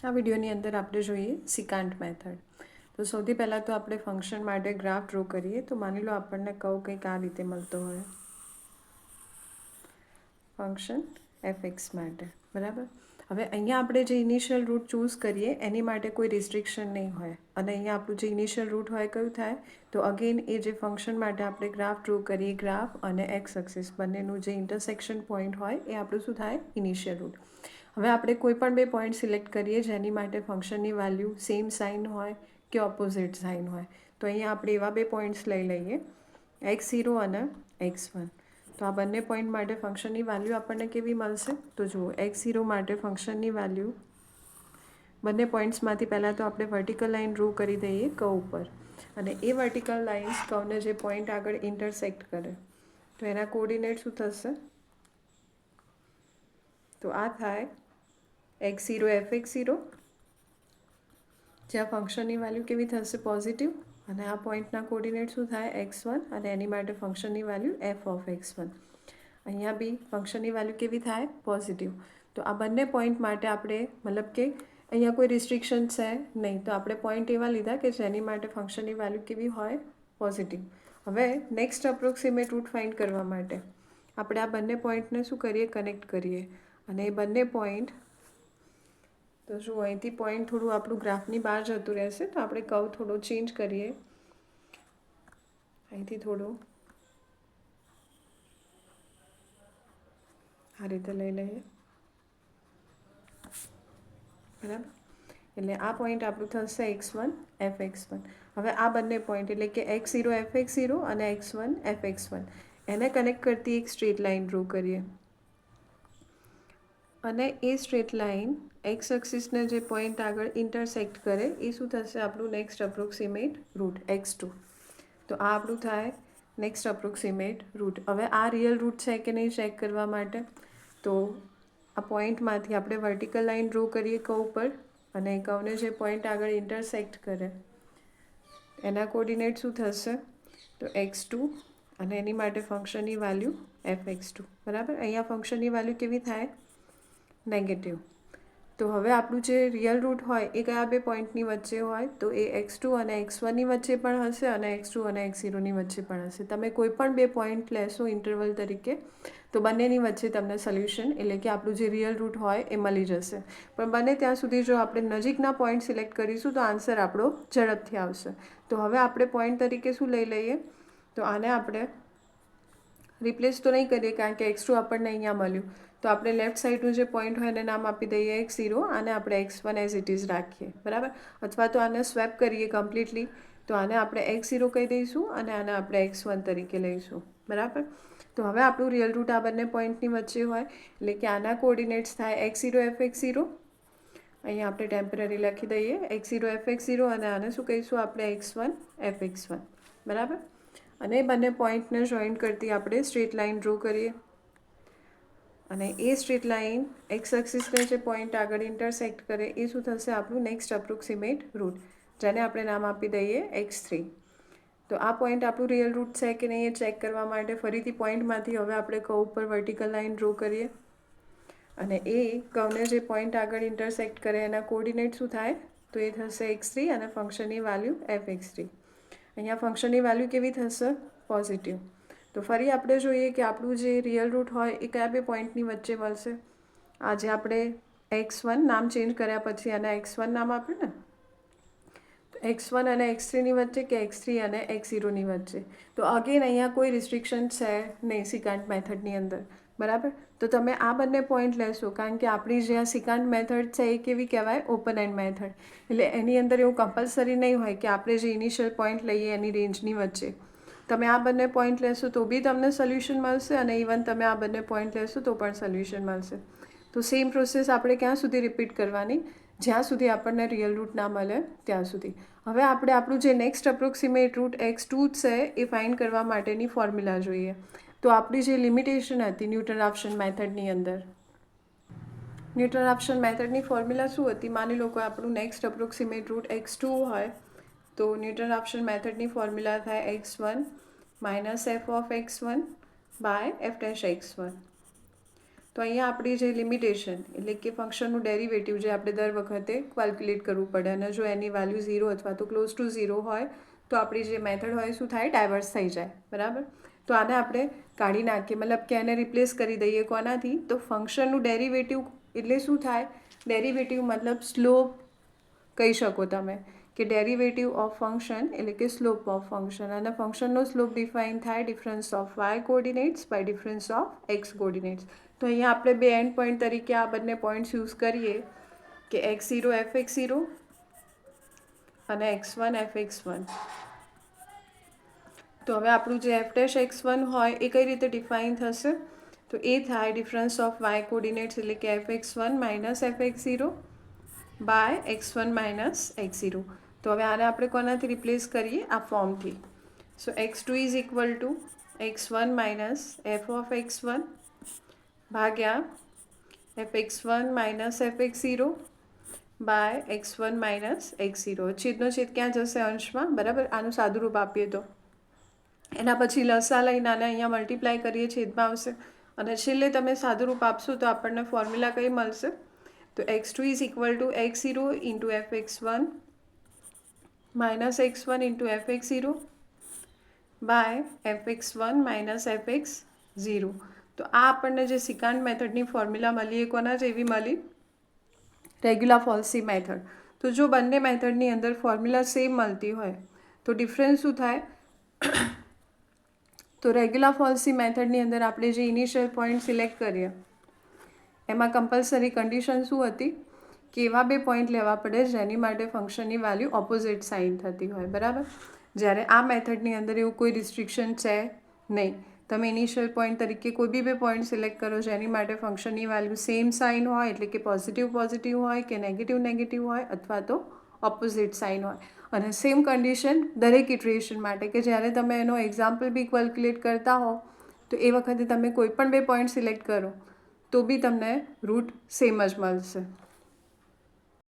આ વિડીયોની અંદર આપણે જોઈએ સિકાન્ટ મેથડ। તો સૌથી પહેલાં તો આપણે ફંક્શન માટે ગ્રાફ ડ્રો કરીએ। તો માની લો આપણને કહું કંઈક આ રીતે મળતો હોય ફંક્શન એફ માટે, બરાબર। હવે અહીંયા આપણે જે ઇનિશિયલ રૂટ ચૂઝ કરીએ એની માટે કોઈ રિસ્ટ્રિક્શન નહીં હોય, અને અહીંયા આપણું જે ઇનિશિયલ રૂટ હોય કયું થાય, તો અગેન એ જે ફંક્શન માટે આપણે ગ્રાફ ડ્રો કરીએ, ગ્રાફ અને એક્સ એક્સિસ બંનેનું જે ઇન્ટરસેક્શન પોઈન્ટ હોય એ આપણું શું થાય, ઇનિશિયલ રૂટ। હવે આપણે કોઈ પણ બે પોઈન્ટ સિલેક્ટ કરીએ જેની માટે ફંક્શનની વેલ્યુ સેમ સાઇન હોય કે ઓપોઝિટ સાઇન હોય। તો અહીંયા આપણે એવા બે પોઈન્ટ્સ લઈ લઈએ, x0 અને x1। તો આ બંને પોઈન્ટ માટે ફંક્શનની વેલ્યુ આપણને કેવી મળશે, તો જુઓ x0 માટે ફંક્શનની વેલ્યુ બંને પોઈન્ટ્સમાંથી પહેલાં તો આપણે વર્ટિકલ લાઇન ડ્રો કરી દઈએ કર્વ ઉપર, અને એ વર્ટિકલ લાઇન્સ કર્વને જે પોઈન્ટ આગળ ઇન્ટરસેક્ટ કરે તો એના કોઓર્ડિનેટ શું થશે, તો આ થાય x0 fx0, જ્યાં ફંક્શનની વેલ્યુ કેવી થશે, પોઝિટિવ, અને આ પોઈન્ટના કોઓર્ડિનેટ શું થાય, x1, અને એની માટે ફંક્શનની વેલ્યુ f ઓફ x1। અહીંયા બી ફંક્શનની વેલ્યુ કેવી થાય, પોઝિટિવ। તો આ બંને પોઈન્ટ માટે આપણે મતલબ કે અહીંયા કોઈ રિસ્ટ્રિક્શન છે નહીં, તો આપણે પોઈન્ટ એવા લીધા કે જેની માટે ફંક્શનની વેલ્યુ કેવી હોય, પોઝિટિવ। હવે નેક્સ્ટ અપ્રોક્સિમેટ રૂટ ફાઇન્ડ કરવા માટે આપણે આ બંને પોઈન્ટને શું કરીએ, કનેક્ટ કરીએ, અને એ બંને પોઈન્ટ તો શું અહીંથી પોઈન્ટ થોડું આપણું ગ્રાફની બહાર જતું રહેશે, તો આપણે કર્વ થોડો ચેન્જ કરીએ, અહીંથી થોડું આ રીતે લઈ લઈએ, બરાબર। એટલે આ પોઈન્ટ આપણું થશે x1 fx1। હવે આ બંને પોઈન્ટ એટલે કે x0 fx0 અને x1 fx1 એને કનેક્ટ કરતી એક સ્ટ્રેટ લાઇન ડ્રો કરીએ, અને એ સ્ટ્રેટ લાઇન એક્સ એક્સિસને જે પોઈન્ટ આગળ ઇન્ટરસેક્ટ કરે એ શું થશે, આપણું નેક્સ્ટ અપ્રોક્સિમેટ રૂટ x2। તો આ આપણું થાય નેક્સ્ટ અપ્રોક્સિમેટ રૂટ। હવે આ રિયલ રૂટ છે કે નહીં ચેક કરવા માટે તો આ પોઈન્ટમાંથી આપણે વર્ટિકલ લાઇન ડ્રો કરીએ કર્વ ઉપર, અને કર્વને જે પોઈન્ટ આગળ ઇન્ટરસેક્ટ કરે એના કોઓર્ડિનેટ શું થશે, તો x2, અને એની માટે ફંક્શનની વેલ્યુ fx2, બરાબર। અહીંયા ફંક્શનની વેલ્યુ કેવી થાય, નેગેટિવ। તો હવે આપણું જે રિયલ રૂટ હોય એ કયા બે પોઈન્ટની વચ્ચે હોય, તો એ x2 અને x1ની વચ્ચે પણ હશે, અને x2 અને x0ની વચ્ચે પણ હશે। તમે કોઈ પણ બે પોઈન્ટ લેશો ઇન્ટરવલ તરીકે તો બંનેની વચ્ચે તમને સોલ્યુશન એટલે કે આપણું જે રિયલ રૂટ હોય એ મળી જશે। પણ બને ત્યાં સુધી જો આપણે નજીકના પોઈન્ટ સિલેક્ટ કરીશું તો આન્સર આપણો ઝડપથી આવશે। તો હવે આપણે પોઈન્ટ તરીકે શું લઈ લઈએ, તો આને આપણે રિપ્લેસ તો નહીં કરીએ કારણ કે x2 આપણને અહીંયા મળ્યું, તો આપણે લેફ્ટ સાઈડનું જે પોઈન્ટ હોય એને નામ આપી દઈએ x0, આને આપણે x1 એઝ ઇટ ઇઝ રાખીએ, બરાબર। અથવા તો આને સ્વેપ કરીએ કમ્પ્લીટલી, તો આને આપણે x0 કહી દઈશું અને આને આપણે x1 તરીકે લઈશું, બરાબર। તો હવે આપણું રિયલ રૂટ આ બંને પોઈન્ટની વચ્ચે હોય એટલે કે આના કોઓર્ડિનેટ્સ થાય x0 fx0, અહીંયા આપણે ટેમ્પરરી લખી દઈએ x0 fx0, અને આને શું કહીશું આપણે x1 fx1, બરાબર। અને બંને પોઈન્ટને જોઈન્ટ કરતી આપણે સ્ટ્રેટ લાઇન ડ્રો કરીએ, અને એ સ્ટ્રેટ લાઇન એક્સ એક્સિસને જે પોઈન્ટ આગળ ઇન્ટરસેક્ટ કરે એ શું થશે, આપણું નેક્સ્ટ અપ્રોક્સિમેટ રૂટ, જેને આપણે નામ આપી દઈએ x3। તો આ પોઈન્ટ આપણું રિયલ રૂટ છે કે નહીં એ ચેક કરવા માટે ફરીથી પોઈન્ટમાંથી હવે આપણે કર્વ ઉપર વર્ટિકલ લાઇન ડ્રો કરીએ, અને એ કર્વને જે પોઈન્ટ આગળ ઇન્ટરસેક્ટ કરે એના કોઓર્ડિનેટ શું થાય, તો એ થશે x3 અને ફંક્શનની વેલ્યુ fx3। અહીંયા ફંક્શનની વેલ્યુ કેવી થશે, પોઝિટિવ। તો ફરી આપણે જોઈએ કે આપણું જે રિયલ રૂટ હોય એ કયા બે પોઈન્ટની વચ્ચે મળશે, આજે આપણે x1 નામ ચેન્જ કર્યા પછી આને x1 નામ આપ્યું ને, તો x1 અને x3ની વચ્ચે કે x3 અને x0ની વચ્ચે। તો અગેન અહીંયા કોઈ રિસ્ટ્રિક્શન છે નહીં સિકાન્ટ મેથડની અંદર, બરાબર। તો તમે આ બંને પોઈન્ટ લેશો કારણ કે આપણી જે આ સિકાન્ટ મેથડ છે એ કેવી કહેવાય, ઓપન એન્ડ મેથડ, એટલે એની અંદર એવું કમ્પલસરી નહીં હોય કે આપણે જે ઇનિશિયલ પોઈન્ટ લઈએ એની રેન્જની વચ્ચે તમે આ બંને પોઈન્ટ લેશો તો બી તમને સોલ્યુશન મળશે, અને ઇવન તમે આ બંને પોઈન્ટ લેશો તો પણ સોલ્યુશન મળશે। તો સેમ પ્રોસેસ આપણે ક્યાં સુધી રિપીટ કરવાની, જ્યાં સુધી આપણને રિયલ રૂટ ના મળે ત્યાં સુધી। હવે આપણે આપણું જે નેક્સ્ટ અપ્રોક્સિમેટ રૂટ x2 છે એ ફાઇન્ડ કરવા માટેની ફોર્મ્યુલા જોઈએ। તો આપણી જે લિમિટેશન હતી ન્યૂટન-રાફશન મેથડની અંદર, ન્યૂટન-રાફશન મેથડની ફોર્મ્યુલા શું હતી, માની લો કે આપણું નેક્સ્ટ અપ્રોક્સિમેટ રૂટ x2 હોય તો ન્યૂટન-રાફશન મેથડની ફોર્મ્યુલા થાય x1 minus f of x1 by f dash x1। તો અહીંયા આપણી જે લિમિટેશન એટલે કે ફંક્શનનું ડેરિવેટિવ જે આપણે દર વખતે કેલ્ક્યુલેટ કરવું પડે, અને જો એની વેલ્યુ 0 અથવા તો ક્લોઝ ટુ 0 હોય તો આપણી જે મેથડ હોય શું થાય, ડાયવર્સ થઈ જાય. બરાબર. તો આને આપણે કાઢી નાખીએ, મતલબ કે એને રિપ્લેસ કરી દઈએ કોનાથી, તો ફંક્શનનું ડેરિવેટિવ એટલે શું થાય, ડેરિવેટિવ મતલબ સ્લોપ કહી શકો તમે, કે ડેરિવેટિવ ઓફ ફંક્શન એટલે કે સ્લોપ ઓફ ફંક્શન. અને ફંક્શનનો સ્લોપ ડિફાઇન થાય difference of y coordinates by difference of x coordinates. તો અહીંયા આપણે બે એન્ડ પોઈન્ટ તરીકે આ બંને પોઈન્ટ્સ યુઝ કરીએ કે x0 fx0 અને x1 fx1. તો હવે આપણું જે f ડેશ x1 હોય એ કઈ રીતે ડિફાઇન થશે, તો એ થાય ડિફરન્સ ઓફ વાય કોઓર્ડિનેટ્સ એટલે કે fx1 minus fx0 by x1 minus x0. તો હવે આને આપણે કોનાથી રિપ્લેસ કરીએ, આ ફોર્મથી. સો x2 is equal two x1 minus f of x1 ભાગ્યા fx1 minus fx0 by x1 minus x0. છેદનો છેદ ક્યાં જશે, અંશમાં. બરાબર. આનું સાદું રૂપ આપીએ તો એના પછી લસા લઈને આને અહીંયા મલ્ટીપ્લાય કરીએ, છેદમાં આવશે. અને છેલ્લે તમે સાદું રૂપ આપશો તો આપણને ફોર્મ્યુલા કઈ મળશે, તો x2 is equal to x0 into fx1 minus x1 into fx0 by fx1 minus fx0. તો આ આપણને જે સિકાન્ટ મેથડની ફોર્મ્યુલા મળી એ કોના જેવી મળી, રેગ્યુલર ફોલ્સી મેથડ. તો જો બંને મેથડની અંદર ફોર્મ્યુલા સેમ મળતી હોય તો ડિફરન્સ શું થાય, તો રેગ્યુલર ફોલ્સી મેથડની અંદર આપણે જે ઇનિશિયલ પોઈન્ટ સિલેક્ટ કરીએ એમાં કમ્પલસરી કન્ડિશન શું હતી, કે એવા બે પોઈન્ટ લેવા પડે જેની માટે ફંક્શનની વેલ્યુ ઓપોઝિટ સાઇન થતી હોય. બરાબર. જ્યારે આ મેથડની અંદર એવું કોઈ રિસ્ટ્રિક્શન છે નહીં. તમે ઇનિશિયલ પોઈન્ટ તરીકે કોઈ બી બે પોઈન્ટ સિલેક્ટ કરો જેની માટે ફંક્શનની વેલ્યુ સેમ સાઇન હોય, એટલે કે પોઝિટિવ પોઝિટિવ હોય કે નેગેટિવ નેગેટિવ હોય અથવા તો ઓપોઝિટ સાઇન હોય. અને સેમ કન્ડિશન દરેક ઇટરેશન માટે, કે જ્યારે તમે એનો એક્ઝામ્પલ બી કેલ્ક્યુલેટ કરતા હો તો એ વખતે તમે કોઈ પણ બે પોઈન્ટ સિલેક્ટ કરો તો બી તમને રૂટ સેમ જ મળશે.